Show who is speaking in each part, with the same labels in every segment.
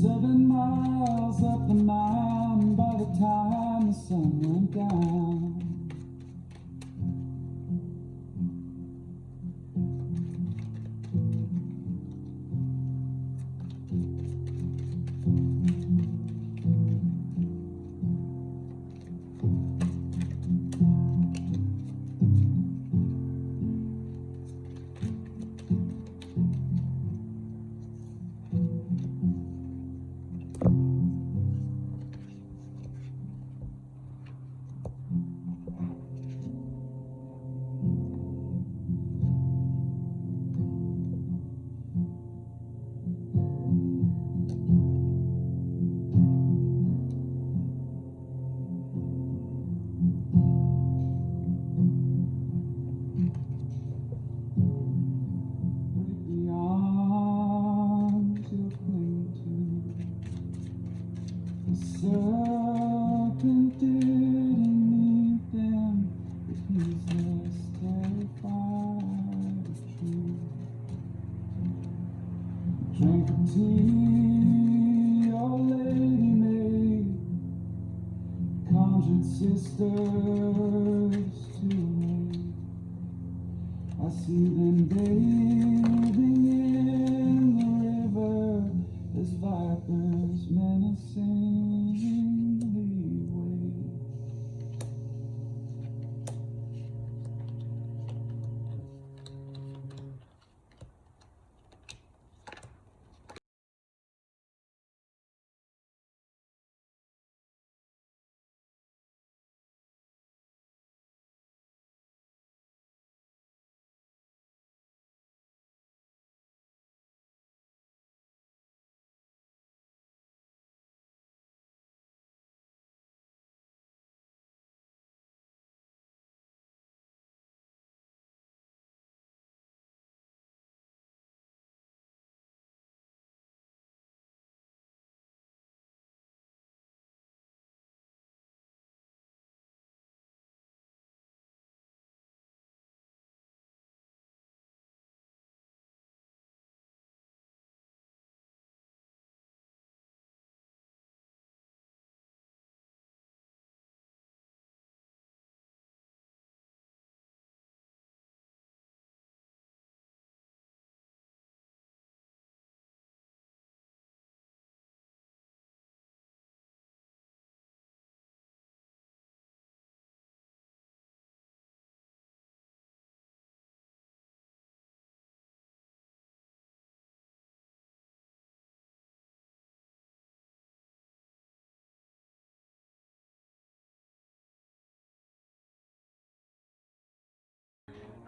Speaker 1: 7 miles up the mountain by the time the sun went down. Serpent didn't need them, but he's less terrified of truth. Drank a tea, your lady maid, conjured sisters to make. I see them bathing in the river as vipers menacingly wave.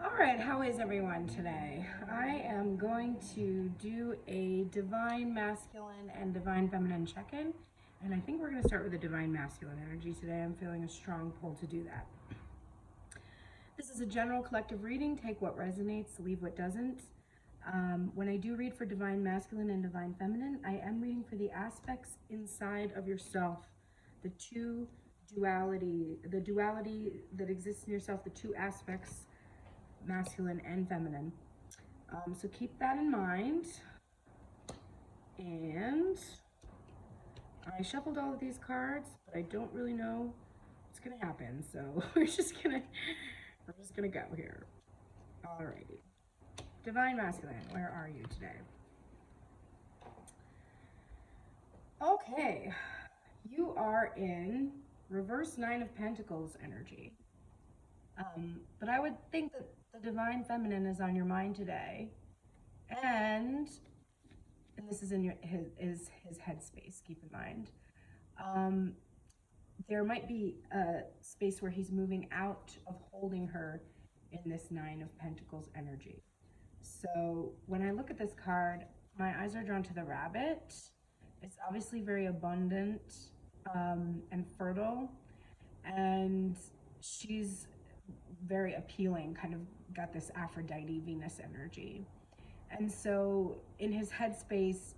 Speaker 2: Alright, how is everyone today? I am going to do a divine masculine and divine feminine check-in, and I think we're going to start with the divine masculine energy today. I'm feeling a strong pull to do that. This is a general collective reading. Take what resonates, leave what doesn't. When I do read for divine masculine and divine feminine, I am reading for the aspects inside of yourself, the duality that exists in yourself, the two aspects, masculine and feminine. So keep that in mind. And I shuffled all of these cards, but I don't really know what's gonna happen. So we're just gonna go here. Alrighty. Divine masculine, where are you today? Okay, you are in reverse 9 of Pentacles energy. But I would think that the divine feminine is on your mind today, and this is in his headspace. Keep in mind, there might be a space where he's moving out of holding her in this 9 of Pentacles energy. So when I look at this card, my eyes are drawn to the rabbit. It's obviously very abundant and fertile, and she's very appealing, kind of got this Aphrodite Venus energy. And so in his headspace,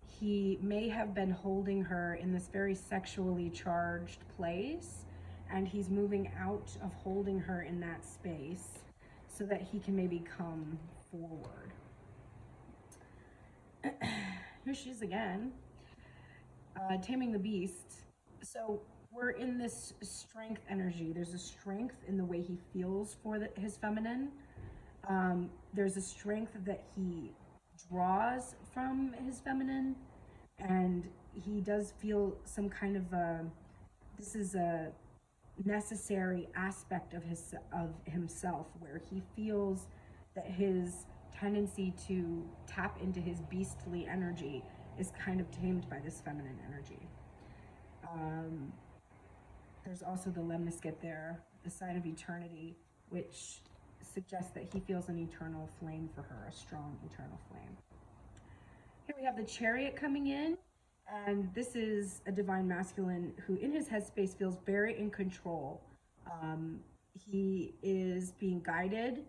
Speaker 2: he may have been holding her in this very sexually charged place, and he's moving out of holding her in that space so that he can maybe come forward. Here she is again. Taming the Beast. So we're in this strength energy. There's a strength in the way he feels for his feminine. There's a strength that he draws from his feminine, and he does feel some kind of this is a necessary aspect of himself, where he feels that his tendency to tap into his beastly energy is kind of tamed by this feminine energy. There's also the lemniscate there, the sign of eternity, which suggests that he feels an eternal flame for her, a strong eternal flame. Here we have the Chariot coming in, and this is a divine masculine who in his headspace feels very in control. He is being guided.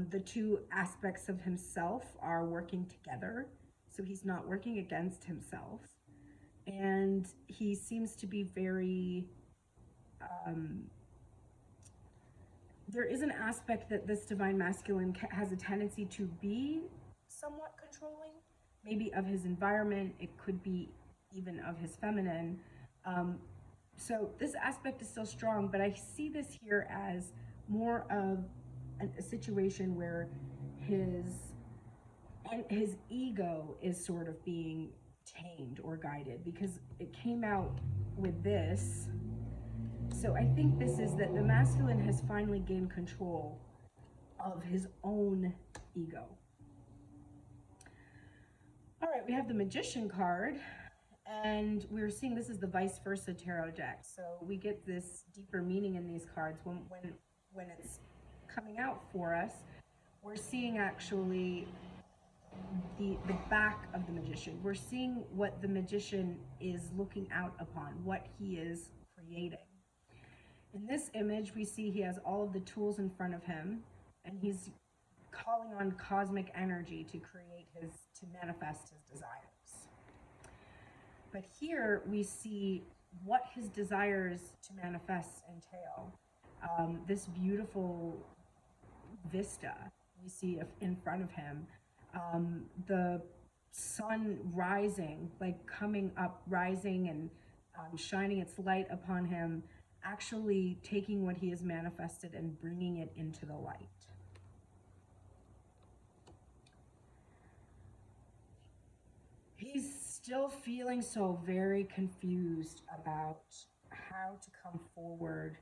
Speaker 2: The two aspects of himself are working together, so he's not working against himself. And he seems to be very, there is an aspect that this divine masculine has a tendency to be somewhat controlling, maybe of his environment. It could be even of his feminine. So this aspect is still strong, but I see this here as more of a situation where his ego is sort of being tamed or guided, because it came out with this. So I think this is that the masculine has finally gained control of his own ego. All right, we have the Magician card, and we're seeing this is the vice versa tarot deck. So we get this deeper meaning in these cards when it's coming out for us. We're seeing actually the back of the magician. We're seeing what the magician is looking out upon, what he is creating. In this image, we see he has all of the tools in front of him, and he's calling on cosmic energy to manifest his desires. But here we see what his desires to manifest entail. This beautiful vista we see in front of him. The sun rising, like coming up, rising and shining its light upon him, actually taking what he has manifested and bringing it into the light. He's still feeling so very confused about how to come forward.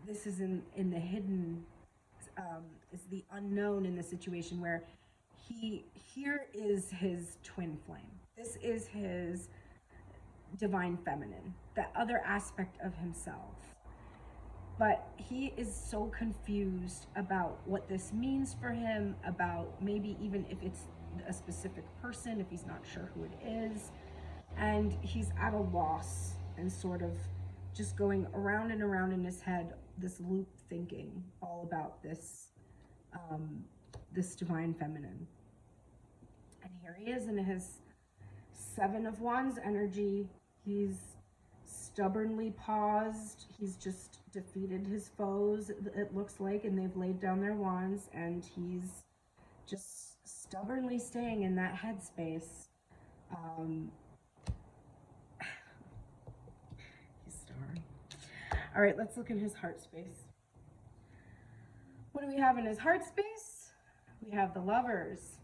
Speaker 2: This is in the hidden, is the unknown in the situation, where here is his twin flame. This is his divine feminine, the other aspect of himself. But he is so confused about what this means for him, about maybe even if it's a specific person, if he's not sure who it is. And he's at a loss and sort of just going around and around in his head, this loop thinking all about this, this divine feminine. And here he is in his Seven of Wands energy. He's stubbornly paused. He's just defeated his foes, it looks like, and they've laid down their wands, and he's just stubbornly staying in that headspace. He's starring. All right, let's look in his heart space. What do we have in his heart space? We have the Lovers,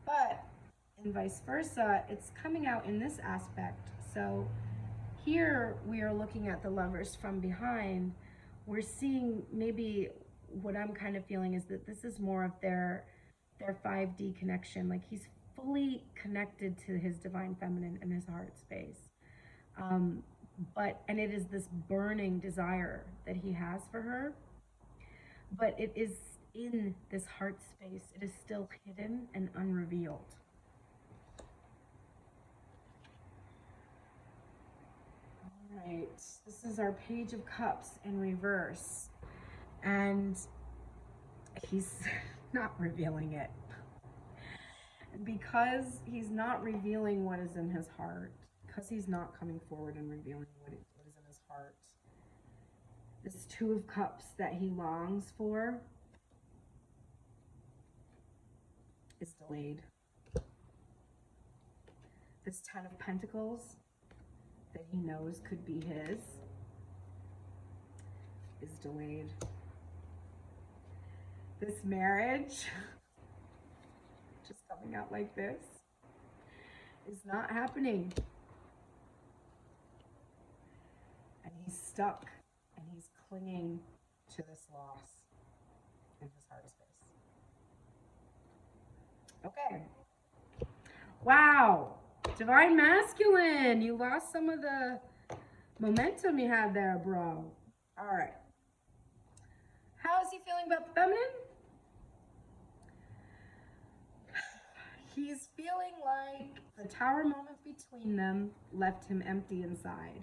Speaker 2: but in vice versa, it's coming out in this aspect. So here we are looking at the Lovers from behind. We're seeing, maybe what I'm kind of feeling is that this is more of their 5D connection. Like he's fully connected to his divine feminine in his heart space. And it is this burning desire that he has for her, but it is in this heart space. It is still hidden and unrevealed. Right, this is our Page of Cups in reverse, and he's not revealing it. Because he's not revealing what is in his heart, because he's not coming forward and revealing what is in his heart, this Two of Cups that he longs for is delayed. this Ten of Pentacles that he knows could be his is delayed. This marriage, just coming out like this, is not happening. And he's stuck, and he's clinging to this loss in his heart space. Okay. Wow. Divine Masculine. You lost some of the momentum you had there, bro. All right. How is he feeling about the feminine? He's feeling like the tower moment between them left him empty inside.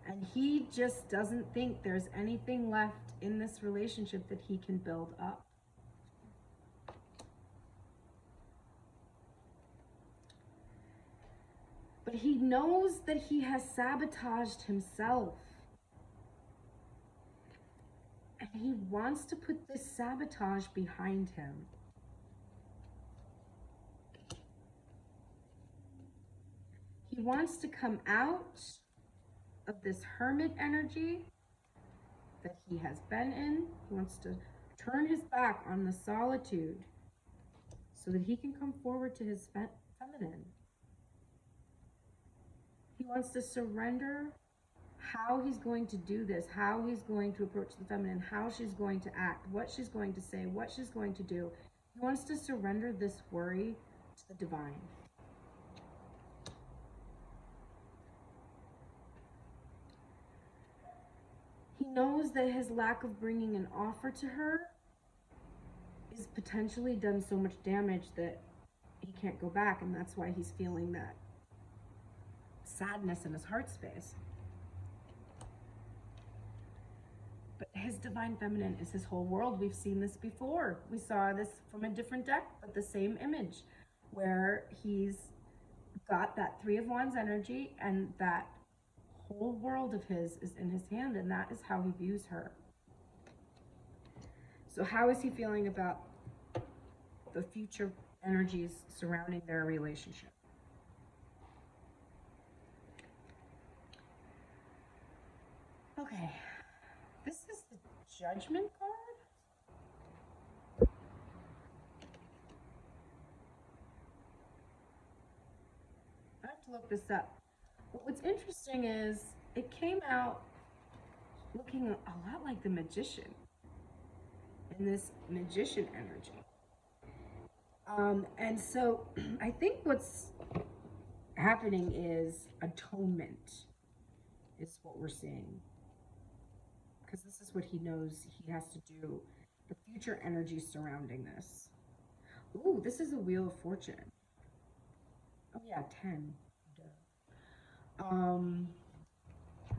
Speaker 2: And he just doesn't think there's anything left in this relationship that he can build up. But he knows that he has sabotaged himself. And he wants to put this sabotage behind him. He wants to come out of this hermit energy that he has been in. He wants to turn his back on the solitude so that he can come forward to his feminine. He wants to surrender how he's going to do this, how he's going to approach the feminine, how she's going to act, what she's going to say, what she's going to do. He wants to surrender this worry to the divine. He knows that his lack of bringing an offer to her is potentially done so much damage that he can't go back, and that's why he's feeling that sadness in his heart space. But his divine feminine is his whole world. We've seen this before. We saw this from a different deck, but the same image, where he's got that Three of Wands energy, and that whole world of his is in his hand, and that is how he views her. So how is he feeling about the future energies surrounding their relationship? Okay, this is the Judgment card. I have to look this up. But what's interesting is it came out looking a lot like the Magician, in this Magician energy. And so I think what's happening is atonement is what we're seeing. Because this is what he knows he has to do. The future energy surrounding this. Ooh, this is a Wheel of Fortune. Oh yeah, 10. Duh. I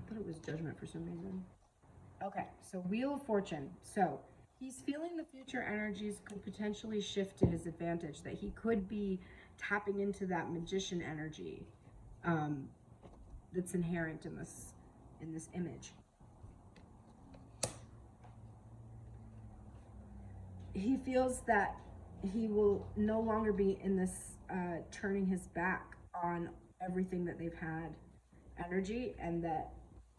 Speaker 2: thought it was Judgment for some reason. Okay, so Wheel of Fortune. So he's feeling the future energies could potentially shift to his advantage, that he could be tapping into that Magician energy that's inherent in this image. He feels that he will no longer be in this turning his back on everything that they've had energy, and that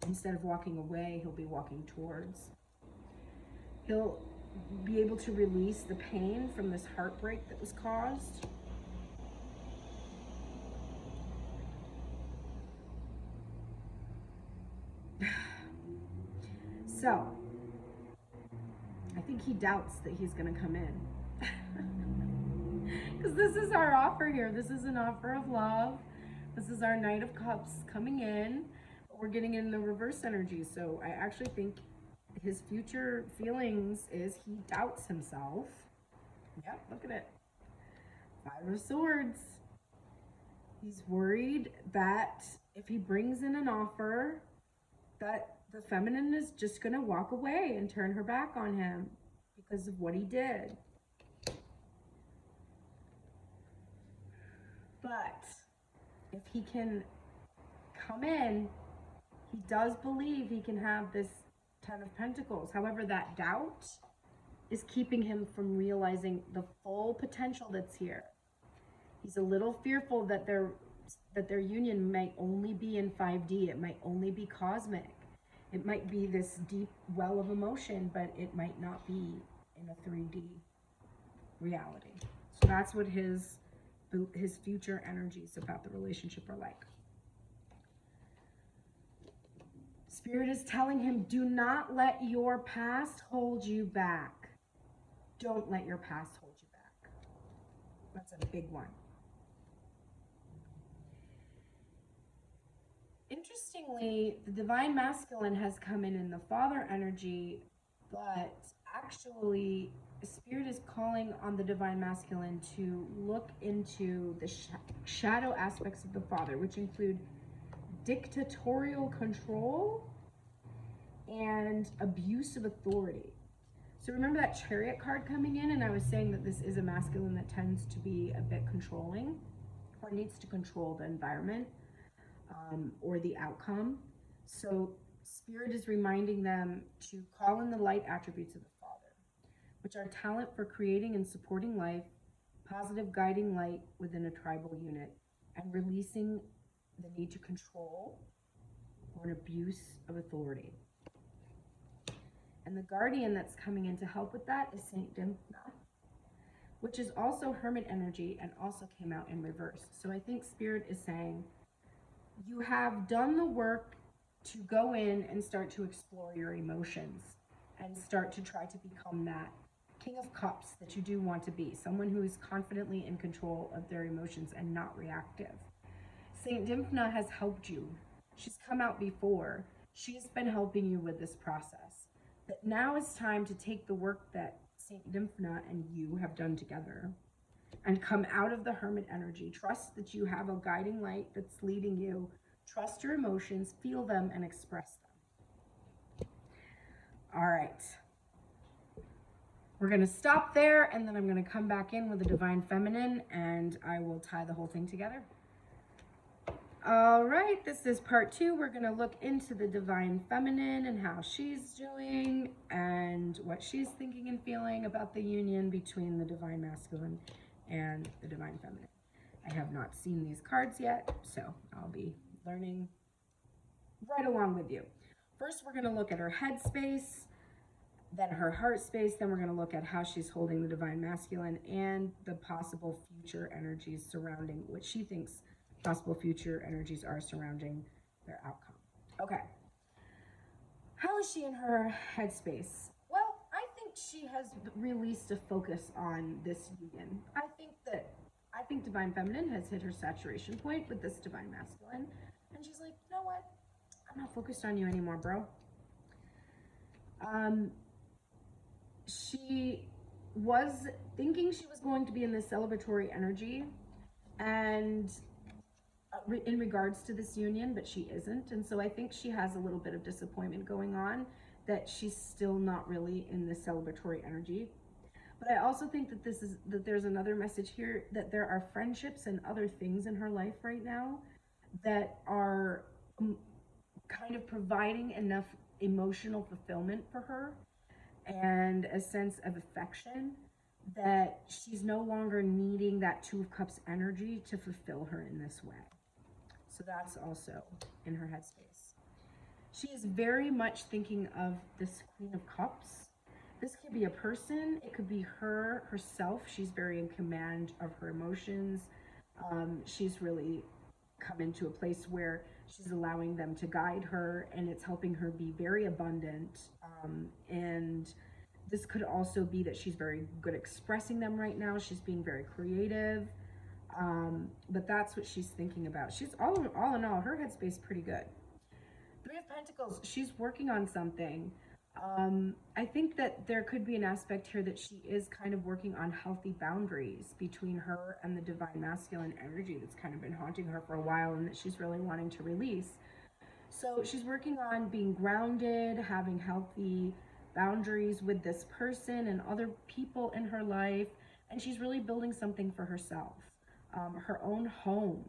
Speaker 2: instead of walking away, he'll be walking towards. He'll be able to release the pain from this heartbreak that was caused. So, I think he doubts that he's going to come in. Because this is our offer here. This is an offer of love. This is our Knight of Cups coming in. But we're getting in the reverse energy. So I actually think his future feelings is he doubts himself. Yep, look at it. Five of Swords. He's worried that if he brings in an offer, that the feminine is just going to walk away and turn her back on him because of what he did. But if he can come in, he does believe he can have this Ten of Pentacles. However, that doubt is keeping him from realizing the full potential that's here. He's a little fearful that that their union might only be in 5D. It might only be cosmic. It might be this deep well of emotion, but it might not be in a 3D reality. So that's what his future energies about the relationship are like. Spirit is telling him, do not let your past hold you back. Don't let your past hold you back. That's a big one. Interestingly, the divine masculine has come in the father energy, but actually, Spirit is calling on the divine masculine to look into the shadow aspects of the father, which include dictatorial control and abuse of authority. So remember that Chariot card coming in, and I was saying that this is a masculine that tends to be a bit controlling or needs to control the environment or the outcome. So Spirit is reminding them to call in the light attributes of the Father, which are talent for creating and supporting life, positive guiding light within a tribal unit, and releasing the need to control or an abuse of authority. And the guardian that's coming in to help with that is Saint Dymphna, which is also hermit energy and also came out in reverse. So I think Spirit is saying, you have done the work to go in and start to explore your emotions and start to try to become that King of Cups that you do want to be, someone who is confidently in control of their emotions and not reactive. Saint Dymphna has helped you. She's come out before. She's been helping you with this process. But now it's time to take the work that Saint Dymphna and you have done together and come out of the hermit energy. Trust that you have a guiding light that's leading you. Trust your emotions, feel them, and express them. All right. We're going to stop there, and then I'm going to come back in with the divine feminine, and I will tie the whole thing together. All right, this is part 2. We're going to look into the divine feminine and how she's doing and what she's thinking and feeling about the union between the divine masculine and the divine feminine. I have not seen these cards yet, so I'll be learning right along with you. First, we're going to look at her head space, then her heart space, then we're going to look at how she's holding the divine masculine and the possible future energies surrounding what she thinks possible future energies are surrounding their outcome. Okay. How is she in her headspace? Well, I think she has released a focus on this union. I think divine feminine has hit her saturation point with this divine masculine. And she's like, you know what? I'm not focused on you anymore, bro. She was thinking she was going to be in this celebratory energy and in regards to this union, but she isn't. And so I think she has a little bit of disappointment going on that she's still not really in the celebratory energy. But I also think that there's another message here, that there are friendships and other things in her life right now that are kind of providing enough emotional fulfillment for her and a sense of affection that she's no longer needing that 2 of Cups energy to fulfill her in this way. So that's also in her headspace. She is very much thinking of this Queen of Cups. This could be a person. It could be herself. She's very in command of her emotions. She's really come into a place where she's allowing them to guide her, and it's helping her be very abundant. And this could also be that she's very good expressing them right now. She's being very creative. But that's what she's thinking about. She's all in all, her headspace is pretty good. 3 of Pentacles, she's working on something. I think that there could be an aspect here that she is kind of working on healthy boundaries between her and the divine masculine energy that's kind of been haunting her for a while and that she's really wanting to release. So she's working on being grounded, having healthy boundaries with this person and other people in her life, and she's really building something for herself, her own home.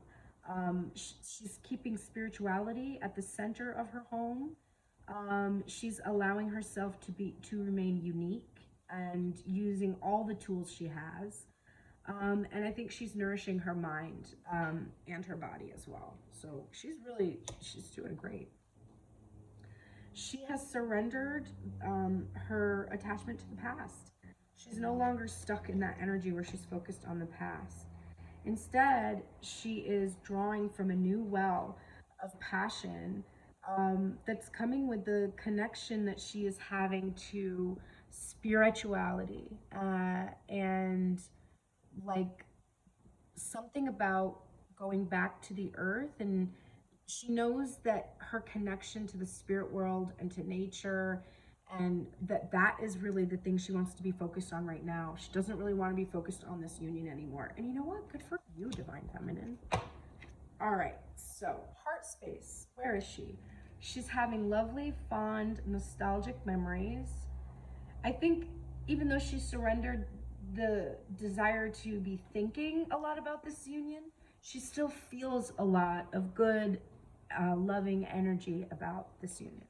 Speaker 2: She's keeping spirituality at the center of her home. She's allowing herself to remain unique and using all the tools she has. And I think she's nourishing her mind and her body as well. So she's doing great. She has surrendered her attachment to the past. She's no longer stuck in that energy where she's focused on the past. Instead, she is drawing from a new well of passion that's coming with the connection that she is having to spirituality and like something about going back to the earth. And she knows that her connection to the spirit world and to nature, and that is really the thing she wants to be focused on right now. She doesn't really want to be focused on this union anymore. And you know what? Good for you, Divine Feminine. All right, so heart space. Where is she? She's having lovely, fond, nostalgic memories. I think even though she surrendered the desire to be thinking a lot about this union, she still feels a lot of good, loving energy about this union.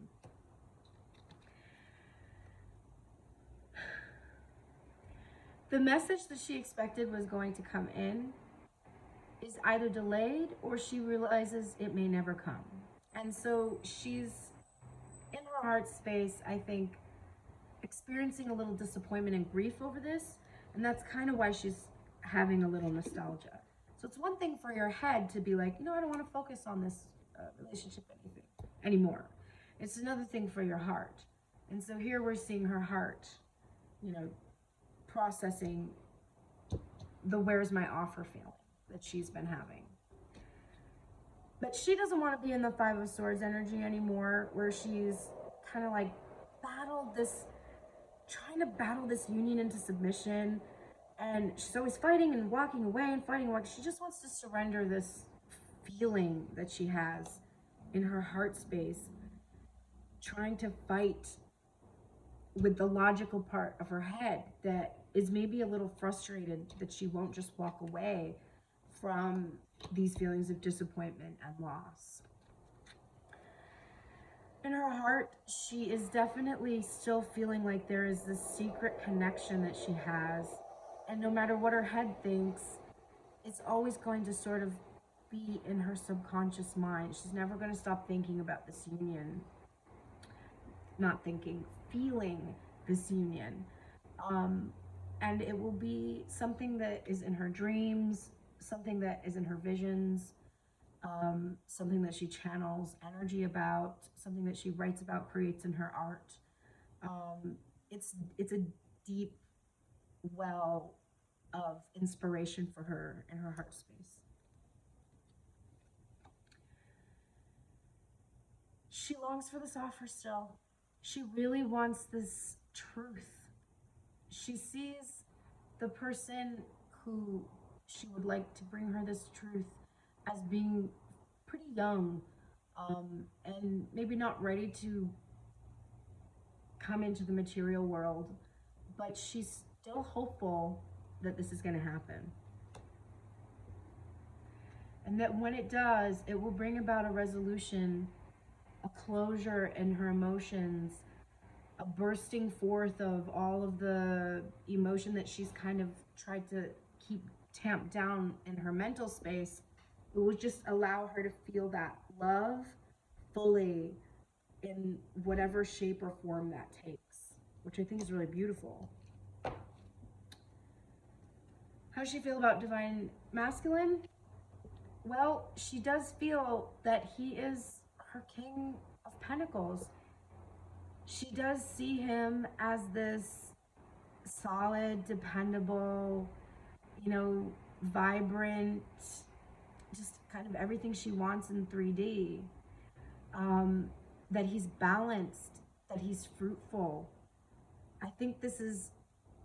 Speaker 2: The message that she expected was going to come in is either delayed or she realizes it may never come. And so she's in her heart space, I think, experiencing a little disappointment and grief over this. And that's kind of why she's having a little nostalgia. So it's one thing for your head to be like, you know, I don't want to focus on this relationship anymore. It's another thing for your heart. And so here we're seeing her heart, you know, processing the where's my offer feeling that she's been having. But she doesn't want to be in the Five of Swords energy anymore, where she's kind of like trying to battle this union into submission. And she's always fighting and walking away and fighting. She just wants to surrender this feeling that she has in her heart space, trying to fight with the logical part of her head that is maybe a little frustrated that she won't just walk away from these feelings of disappointment and loss. In her heart, she is definitely still feeling like there is this secret connection that she has. And no matter what her head thinks, it's always going to sort of be in her subconscious mind. She's never going to stop thinking about this union. Not thinking, feeling this union. And it will be something that is in her dreams, something that is in her visions, something that she channels energy about, something that she writes about, creates in her art. It's a deep well of inspiration for her in her heart space. She longs for this offer still. She really wants this truth. She sees the person who she would like to bring her this truth as being pretty young, and maybe not ready to come into the material world, but she's still hopeful that this is going to happen. And that when it does, it will bring about a resolution, a closure in her emotions, a bursting forth of all of the emotion that she's kind of tried to keep tamped down in her mental space. It will just allow her to feel that love fully in whatever shape or form that takes, which I think is really beautiful. How does she feel about Divine Masculine? Well, she does feel that he is her King of Pentacles. She does see him as this solid, dependable, vibrant, just kind of everything she wants in 3D. That he's balanced, that he's fruitful. I think this is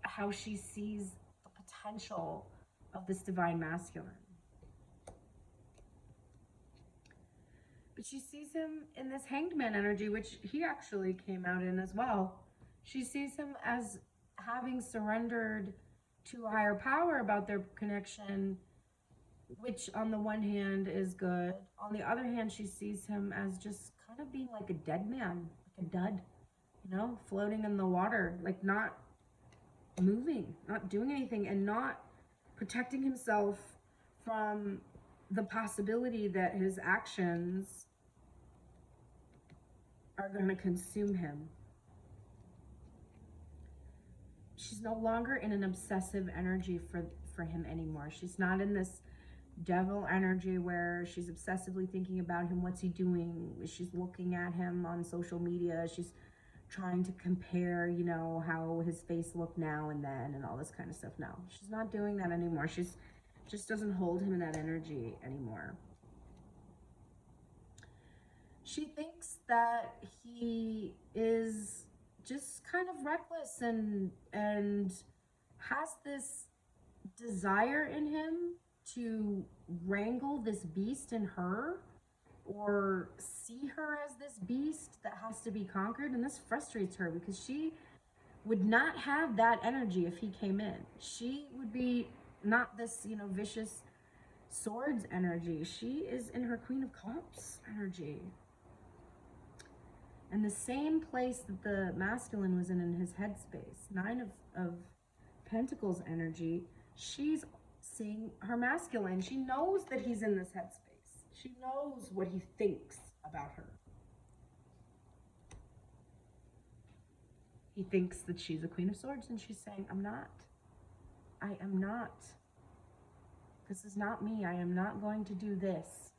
Speaker 2: how she sees the potential of this Divine Masculine. But she sees him in this Hanged Man energy, which he actually came out in as well. She sees him as having surrendered to a higher power about their connection, which on the one hand is good. On the other hand, she sees him as just kind of being like a dead man, like a dud, floating in the water, like not moving, not doing anything, and not protecting himself from the possibility that his actions are going to consume him. She's no longer in an obsessive energy for him anymore. She's not in this devil energy where she's obsessively thinking about him. What's he doing? She's looking at him on social media. She's trying to compare, you know, how his face looked now and then and all this kind of stuff. No, she's not doing that anymore. She's just doesn't hold him in that energy anymore. She thinks that he is just kind of reckless and has this desire in him to wrangle this beast in her, or see her as this beast that has to be conquered. And this frustrates her because she would not have that energy if he came in. She would be not this, you know, vicious swords energy. She is in her Queen of Cups energy. And the same place that the masculine was in his headspace, Nine of Pentacles energy, she's seeing her masculine. She knows that he's in this headspace. She knows what he thinks about her. He thinks that she's a Queen of Swords, and she's saying, I'm not. I am not. This is not me. I am not going to do this.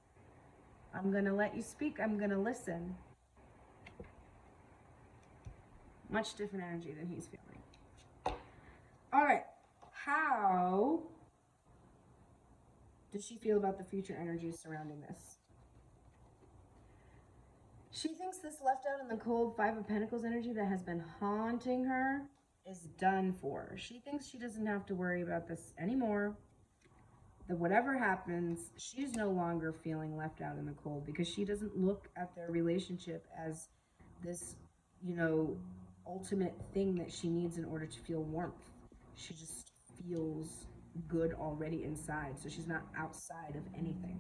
Speaker 2: I'm going to let you speak. I'm going to listen. Much different energy than he's feeling. All right. How does she feel about the future energies surrounding this? She thinks this left out in the cold Five of Pentacles energy that has been haunting her is done for. She thinks she doesn't have to worry about this anymore. That whatever happens, she's no longer feeling left out in the cold, because she doesn't look at their relationship as this, you know, ultimate thing that she needs in order to feel warmth. She just feels good already inside, so she's not outside of anything.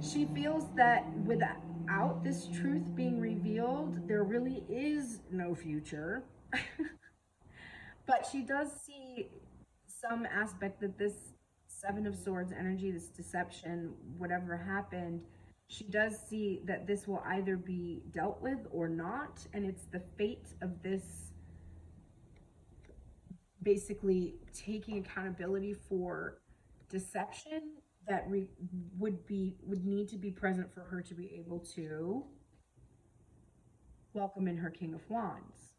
Speaker 2: She feels that without this truth being revealed, there really is no future. But she does see some aspect that this Seven of Swords energy, this deception, whatever happened, she does see that this will either be dealt with or not, and it's the fate of this basically taking accountability for deception that would need to be present for her to be able to welcome in her King of Wands,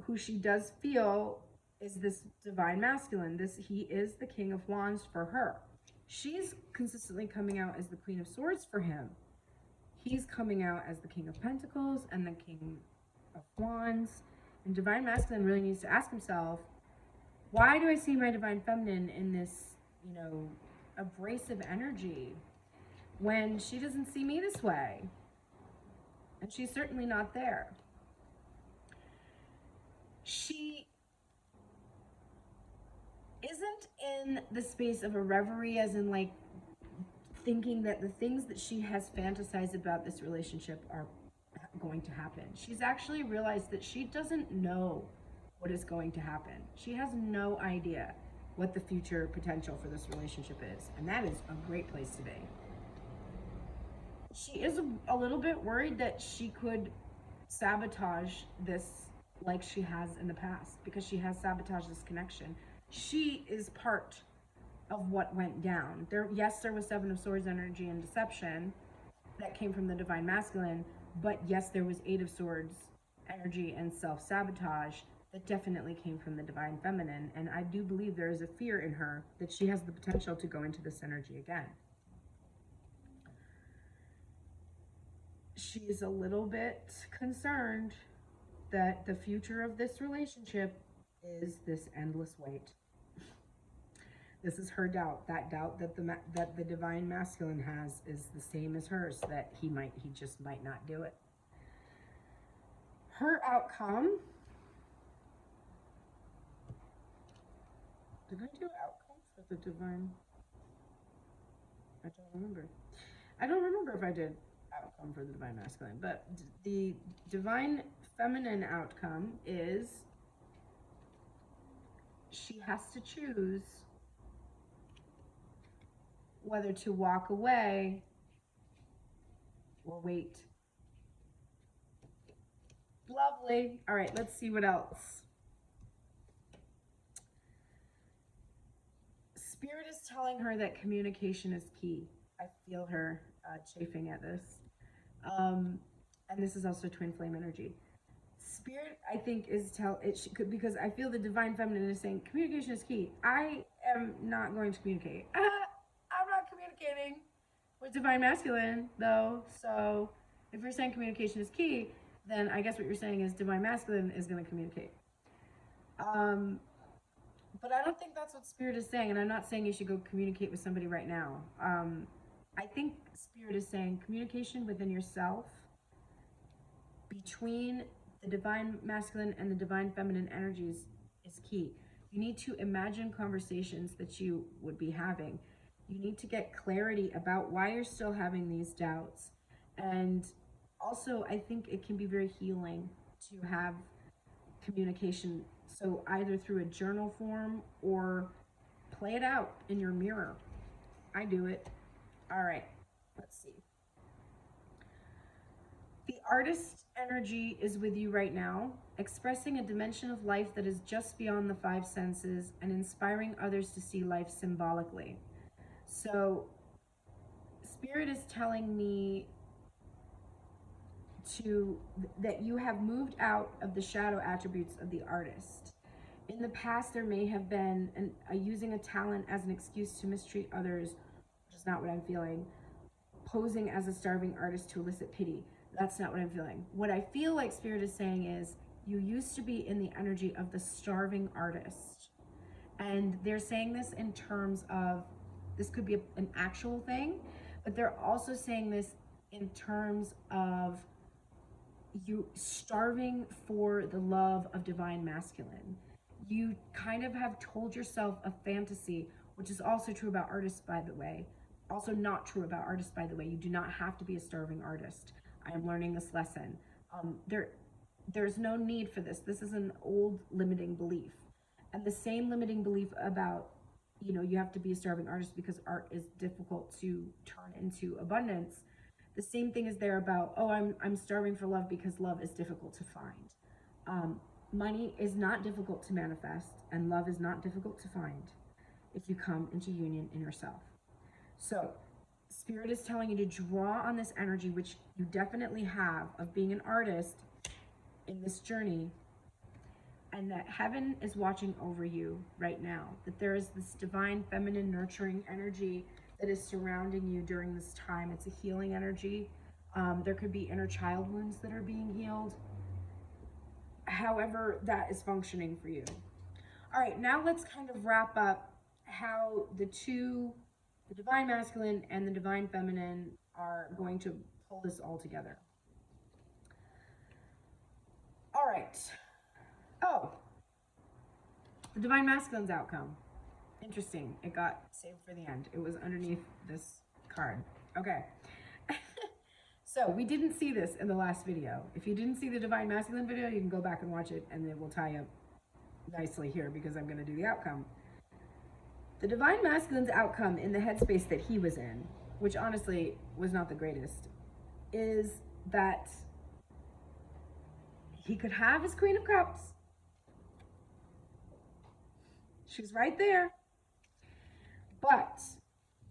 Speaker 2: who she does feel is this divine masculine. He is the King of Wands for her. She's consistently coming out as the Queen of Swords for him. He's coming out as the King of Pentacles and the King of Wands. And divine masculine really needs to ask himself, why do I see my divine feminine in this, you know, abrasive energy when she doesn't see me this way? And she's certainly not there. She isn't in the space of a reverie, as in like thinking that the things that she has fantasized about this relationship are going to happen. She's actually realized that she doesn't know what is going to happen. She has no idea what the future potential for this relationship is, and that is a great place to be. She is a little bit worried that she could sabotage this like she has in the past, because she has sabotaged this connection. She is part of what went down. Yes, there was Seven of Swords energy and deception that came from the divine masculine, but yes, there was Eight of Swords energy and self-sabotage that definitely came from the divine feminine. And I do believe there is a fear in her that she has the potential to go into this energy again. She is a little bit concerned that the future of this relationship is this endless wait. This is her doubt. That doubt that the divine masculine has is the same as hers, that he just might not do it. Her outcome. Did I do outcome for the divine? I don't remember. I don't remember if I did outcome for the divine masculine, but the divine feminine outcome is she has to choose whether to walk away or wait. Lovely. All right, let's see what else. Spirit is telling her that communication is key. I feel her chafing at this. And this is also twin flame energy. Spirit, I think, is because I feel the divine feminine is saying communication is key. I am not going to communicate. I'm not communicating with divine masculine, though. So if you're saying communication is key, then I guess what you're saying is divine masculine is going to communicate. But I don't think that's what Spirit is saying, and I'm not saying you should go communicate with somebody right now. I think Spirit is saying communication within yourself, between the divine masculine and the divine feminine energies, is key. You need to imagine conversations that you would be having. You need to get clarity about why you're still having these doubts. And also, I think it can be very healing to have communication. So either through a journal form or play it out in your mirror. I do it. All right, let's see. The artist energy is with you right now, expressing a dimension of life that is just beyond the five senses and inspiring others to see life symbolically. So Spirit is telling me that you have moved out of the shadow attributes of the artist. In the past, there may have been using a talent as an excuse to mistreat others, which is not what I'm feeling. Posing as a starving artist to elicit pity. That's not what I'm feeling. What I feel like Spirit is saying is you used to be in the energy of the starving artist. And they're saying this in terms of, this could be an actual thing, but they're also saying this in terms of you starving for the love of divine masculine. You kind of have told yourself a fantasy, which is also true about artists, by the way. Also not true about artists, by the way. You do not have to be a starving artist. I am learning this lesson. There's no need for this. This is an old limiting belief. And the same limiting belief about, you have to be a starving artist because art is difficult to turn into abundance. The same thing is there about, I'm starving for love because love is difficult to find. Money is not difficult to manifest, and love is not difficult to find if you come into union in yourself. So Spirit is telling you to draw on this energy, which you definitely have, of being an artist in this journey, and that heaven is watching over you right now, that there is this divine feminine nurturing energy that is surrounding you during this time. It's a healing energy. There could be inner child wounds that are being healed. However that is functioning for you. All right, now let's kind of wrap up how the divine masculine and the divine feminine are going to pull this all together. All right. Oh, the divine masculine's outcome. Interesting. It got saved for the end. It was underneath this card. Okay. So we didn't see this in the last video. If you didn't see the divine masculine video, you can go back and watch it, and it will tie up nicely here because I'm going to do the outcome. The divine masculine's outcome in the headspace that he was in, which honestly was not the greatest, is that he could have his Queen of Cups. She's right there. But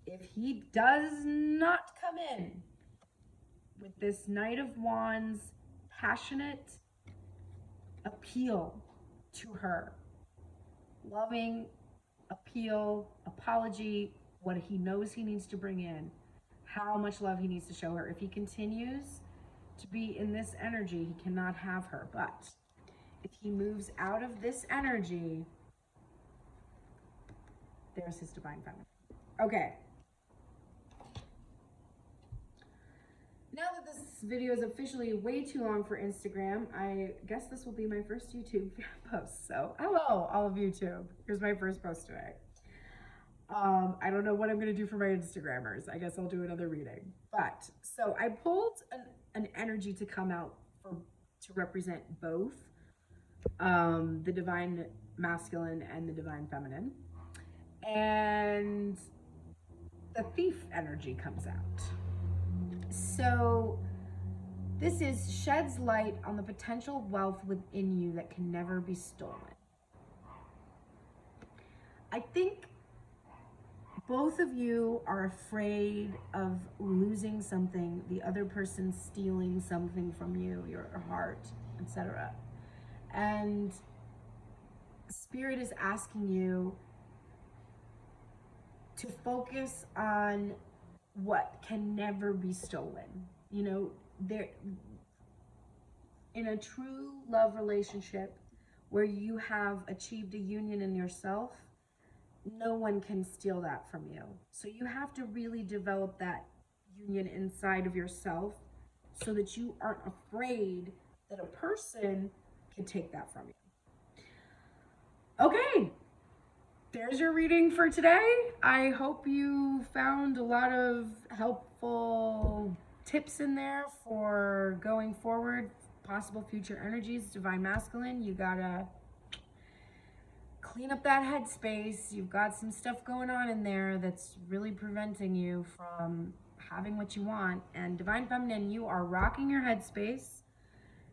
Speaker 2: if he does not come in with this Knight of Wands passionate appeal to her, loving appeal, apology, what he knows he needs to bring in, how much love he needs to show her. If he continues to be in this energy, he cannot have her. But if he moves out of this energy, there's his divine feminine. Okay. Now that this video is officially way too long for Instagram, I guess this will be my first YouTube post. So hello, all of YouTube. Here's my first post today. I don't know what I'm going to do for my Instagrammers. I guess I'll do another reading. But so I pulled an energy to come out to represent both the divine masculine and the divine feminine. And the thief energy comes out. So this is sheds light on the potential wealth within you that can never be stolen. I think both of you are afraid of losing something, the other person stealing something from you, your heart, etc. And Spirit is asking you to focus on what can never be stolen. You know, there, in a true love relationship where you have achieved a union in yourself, no one can steal that from you. So you have to really develop that union inside of yourself so that you aren't afraid that a person can take that from you. Okay, there's your reading for today. I hope you found a lot of helpful tips in there for going forward, possible future energies, divine masculine. You gotta clean up that headspace. You've got some stuff going on in there that's really preventing you from having what you want. And divine feminine, you are rocking your headspace.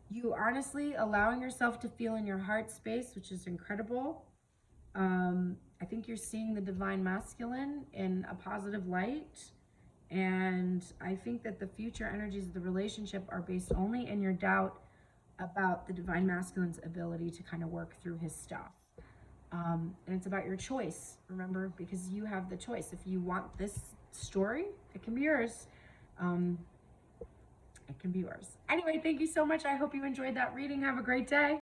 Speaker 2: You honestly allowing yourself to feel in your heart space, which is incredible. I think you're seeing the divine masculine in a positive light. And I think that the future energies of the relationship are based only in your doubt about the divine masculine's ability to kind of work through his stuff. And it's about your choice, remember, because you have the choice. If you want this story, it can be yours. It can be yours. Anyway, thank you so much. I hope you enjoyed that reading. Have a great day.